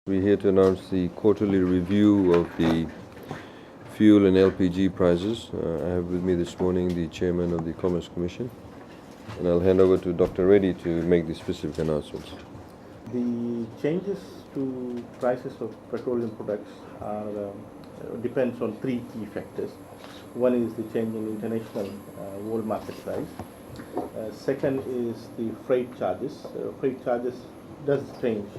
We're here to announce the quarterly review of the fuel and LPG prices. I have with me this morning the Chairman of the Commerce Commission, and I'll hand over to Dr. Reddy to make the specific announcements. The changes to prices of petroleum products depends on three key factors. One is the change in international world market price. Second is the freight charges. Freight charges does change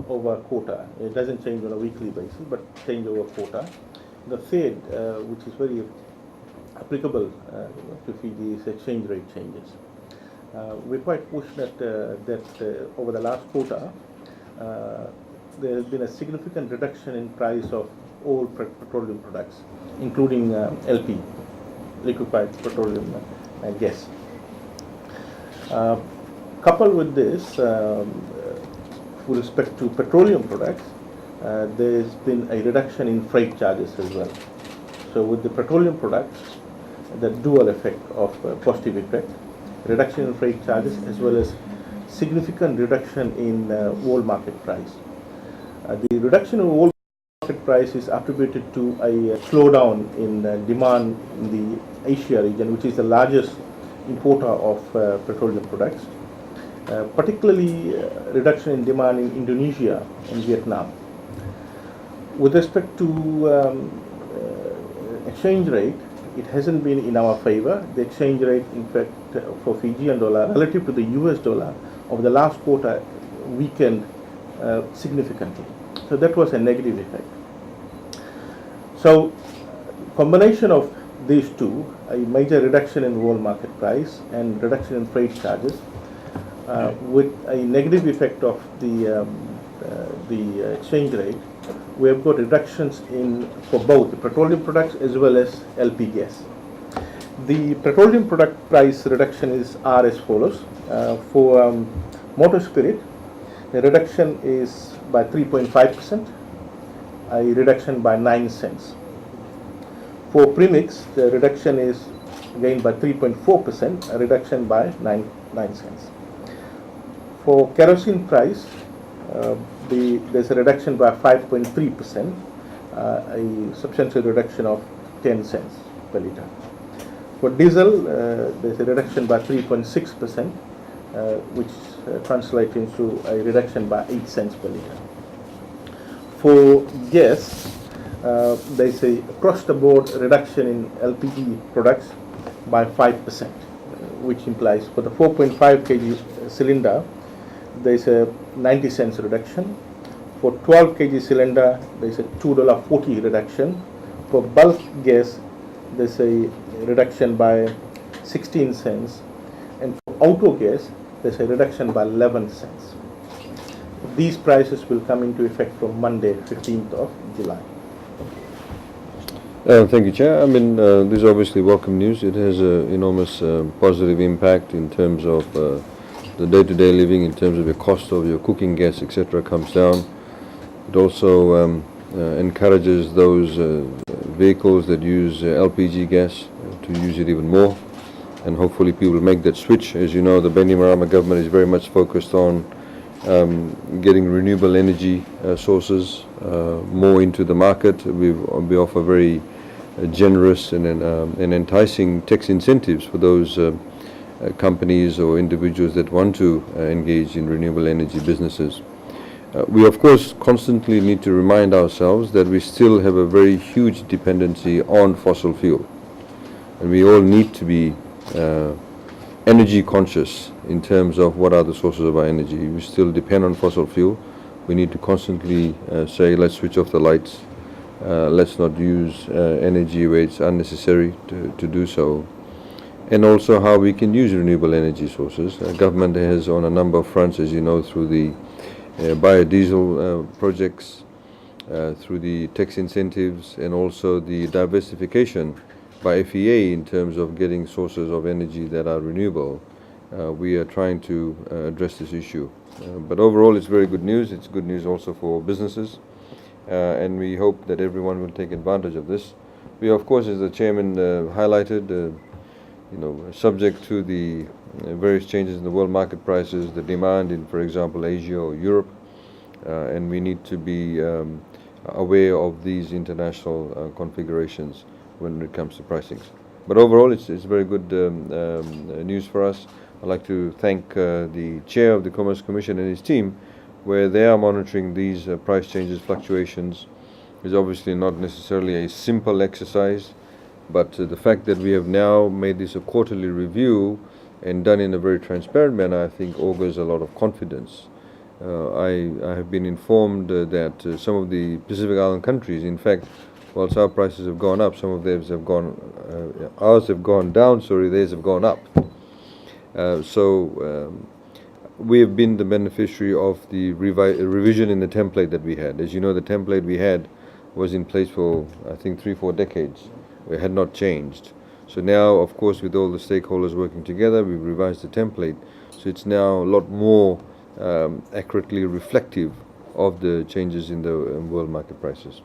over quota. It doesn't change on a weekly basis, but change over quota. The third, which is very applicable to Fiji, is exchange rate changes. We're quite fortunate that over the last quarter, there has been a significant reduction in price of all petroleum products, including LP, liquefied petroleum gas. Coupled with this, with respect to petroleum products, there's been a reduction in freight charges as well. So with the petroleum products, the dual effect of positive effect, reduction in freight charges as well as significant reduction in world market price. The reduction in world market price is attributed to a slowdown in demand in the Asia region, which is the largest importer of petroleum products. Particularly reduction in demand in Indonesia and Vietnam. With respect to exchange rate, it hasn't been in our favor. The exchange rate, in fact, for Fijian dollar relative to the US dollar of the last quarter weakened significantly. So that was a negative effect. So combination of these two, a major reduction in world market price and reduction in freight charges, with a negative effect of the exchange rate, we have got reductions for both the petroleum products as well as LP gas. The petroleum product price reduction are as follows. For motor spirit, the reduction is by 3.5%, a reduction by 9 cents. For premix, the reduction is again by 3.4%, a reduction by 9 cents. For kerosene price, there's a reduction by 5.3%, a substantial reduction of 10 cents per litre. For diesel, there's a reduction by 3.6%, which translates into a reduction by 8 cents per litre. For gas, there's a across-the-board reduction in LPG products by 5%, which implies for the 4.5 kg cylinder, there's a 90 cents reduction. For 12 kg cylinder, there's a $2.40 reduction. For bulk gas, there's a reduction by 16 cents. And for auto gas, there's a reduction by 11 cents. These prices will come into effect from Monday, 15th of July. Thank you, Chair. I mean, this is obviously welcome news. It has an enormous positive impact in terms of the day-to-day living, in terms of the cost of your cooking gas, etc., comes down. It also encourages those vehicles that use LPG gas to use it even more, and hopefully people make that switch. As you know, the Bainimarama government is very much focused on getting renewable energy sources more into the market. We offer very generous and enticing tax incentives for those companies or individuals that want to engage in renewable energy businesses. We of course constantly need to remind ourselves that we still have a very huge dependency on fossil fuel, and we all need to be energy conscious in terms of what are the sources of our energy. We still depend on fossil fuel. We need to constantly say, let's switch off the lights, let's not use energy where it's unnecessary to do so. And also how we can use renewable energy sources. Government has on a number of fronts, as you know, through the biodiesel projects, through the tax incentives, and also the diversification by FEA in terms of getting sources of energy that are renewable. We are trying to address this issue. But overall, it's very good news. It's good news also for businesses, and we hope that everyone will take advantage of this. We, of course, as the Chairman highlighted, subject to the various changes in the world market prices, the demand in, for example, Asia or Europe, and we need to be aware of these international configurations when it comes to pricings. But overall, it's very good news for us. I'd like to thank the chair of the Commerce Commission and his team, where they are monitoring these price changes, fluctuations. Is obviously not necessarily a simple exercise, but the fact that we have now made this a quarterly review and done in a very transparent manner, I think augurs a lot of confidence. I have been informed that some of the Pacific Island countries, in fact, whilst our prices have gone up, some of theirs have gone, ours have gone down, sorry, theirs have gone up. We have been the beneficiary of the revision in the template that we had. As you know, the template we had was in place for, I think, 3-4 decades. It had not changed. So now, of course, with all the stakeholders working together, we've revised the template. So it's now a lot more accurately reflective of the changes in the world market prices.